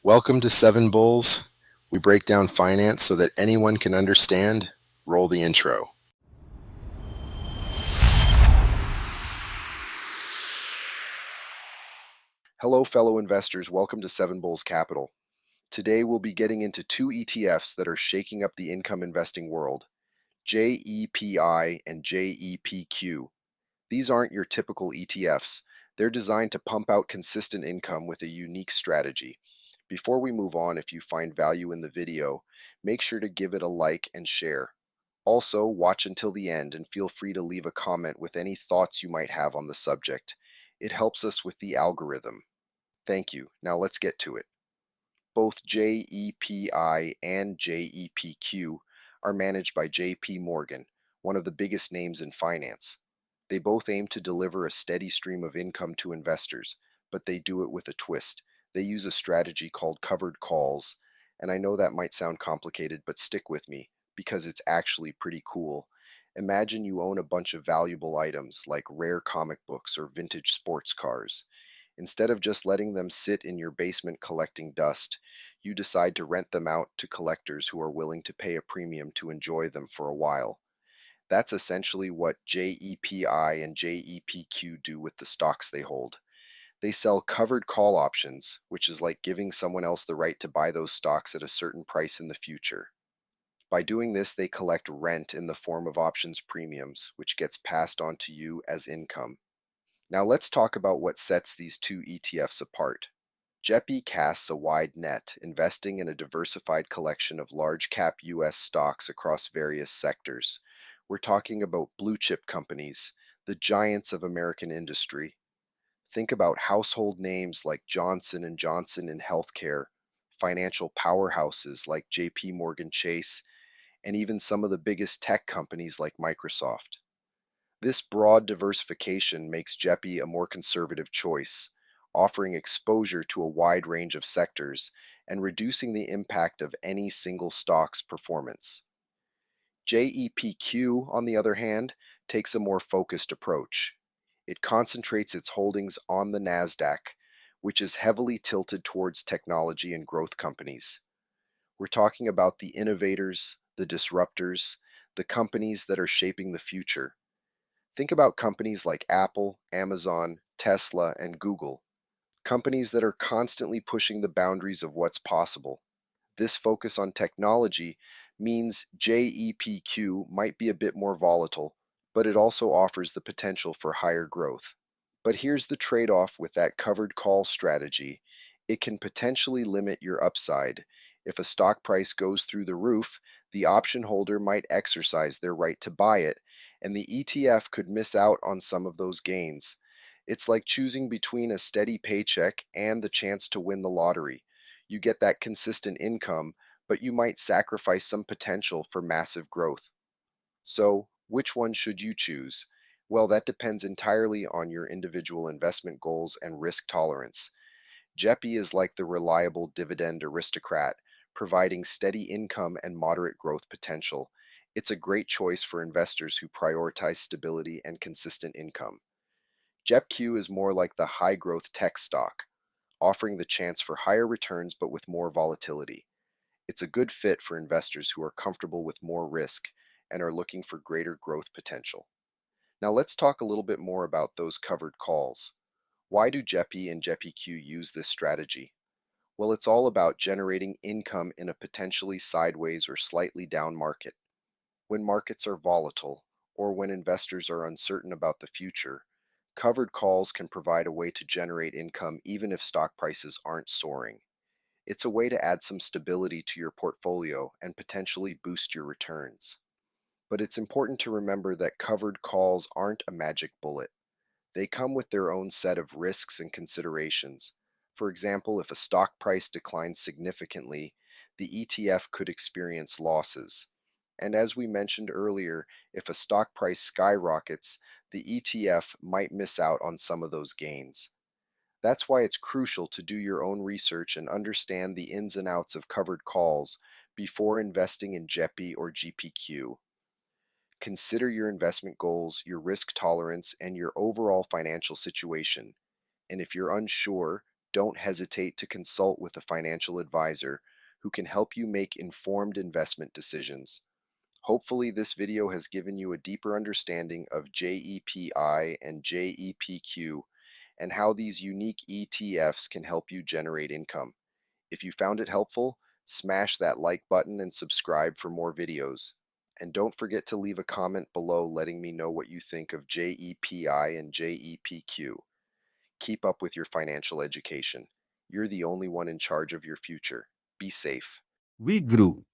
Welcome to Seven Bulls. We break down finance so that anyone can understand. Roll the intro. Hello, fellow investors. Welcome to Seven Bulls Capital. Today we'll be getting into two ETFs that are shaking up the income investing world, JEPI and JEPQ. These aren't your typical ETFs. They're designed to pump out consistent income with a unique strategy. Before we move on, if you find value in the video, make sure to give it a like and share. Also, watch until the end and feel free to leave a comment with any thoughts you might have on the subject. It helps us with the algorithm. Thank you. Now let's get to it. Both JEPI and JEPQ are managed by JP Morgan, one of the biggest names in finance. They both aim to deliver a steady stream of income to investors, but they do it with a twist. They use a strategy called covered calls, and I know that might sound complicated, but stick with me because it's actually pretty cool. Imagine you own a bunch of valuable items like rare comic books or vintage sports cars. Instead of just letting them sit in your basement collecting dust, you decide to rent them out to collectors who are willing to pay a premium to enjoy them for a while. That's essentially what JEPI and JEPQ do with the stocks they hold. They sell covered call options, which is like giving someone else the right to buy those stocks at a certain price in the future. By doing this, they collect rent in the form of options premiums, which gets passed on to you as income. Now let's talk about what sets these two ETFs apart. JEPI casts a wide net, investing in a diversified collection of large cap US stocks across various sectors. We're talking about blue chip companies, the giants of American industry. Think about household names like Johnson and Johnson in healthcare, financial powerhouses like JP Morgan Chase, and even some of the biggest tech companies like Microsoft. This broad diversification makes JEPI a more conservative choice, offering exposure to a wide range of sectors and reducing the impact of any single stock's performance. JEPQ, on the other hand, takes a more focused approach. It concentrates its holdings on the NASDAQ, which is heavily tilted towards technology and growth companies. We're talking about the innovators, the disruptors, the companies that are shaping the future. Think about companies like Apple, Amazon, Tesla, and Google, companies that are constantly pushing the boundaries of what's possible. This focus on technology means JEPQ might be a bit more volatile, but it also offers the potential for higher growth. But here's the trade off with that covered call strategy: it can potentially limit your upside. If a stock price goes through the roof, the option holder might exercise their right to buy it, and the ETF could miss out on some of those gains. It's like choosing between a steady paycheck and the chance to win the lottery. You get that consistent income, but you might sacrifice some potential for massive growth. So, which one should you choose? Well, that depends entirely on your individual investment goals and risk tolerance. JEPI is like the reliable dividend aristocrat, providing steady income and moderate growth potential. It's a great choice for investors who prioritize stability and consistent income. JEPQ is more like the high growth tech stock, offering the chance for higher returns but with more volatility. It's a good fit for investors who are comfortable with more risk and are looking for greater growth potential. Now let's talk a little bit more about those covered calls. Why do JEPI and JEPQ use this strategy? Well, it's all about generating income in a potentially sideways or slightly down market. When markets are volatile, or when investors are uncertain about the future, covered calls can provide a way to generate income even if stock prices aren't soaring. It's a way to add some stability to your portfolio and potentially boost your returns. But it's important to remember that covered calls aren't a magic bullet. They come with their own set of risks and considerations. For example, if a stock price declines significantly, the ETF could experience losses. And as we mentioned earlier, if a stock price skyrockets, the ETF might miss out on some of those gains. That's why it's crucial to do your own research and understand the ins and outs of covered calls before investing in JEPI or GPQ. Consider your investment goals, your risk tolerance, and your overall financial situation. And if you're unsure, don't hesitate to consult with a financial advisor who can help you make informed investment decisions. Hopefully, this video has given you a deeper understanding of JEPI and JEPQ and how these unique ETFs can help you generate income. If you found it helpful, smash that like button and subscribe for more videos. And don't forget to leave a comment below letting me know what you think of JEPI and JEPQ. Keep up with your financial education. You're the only one in charge of your future. Be safe. We grew.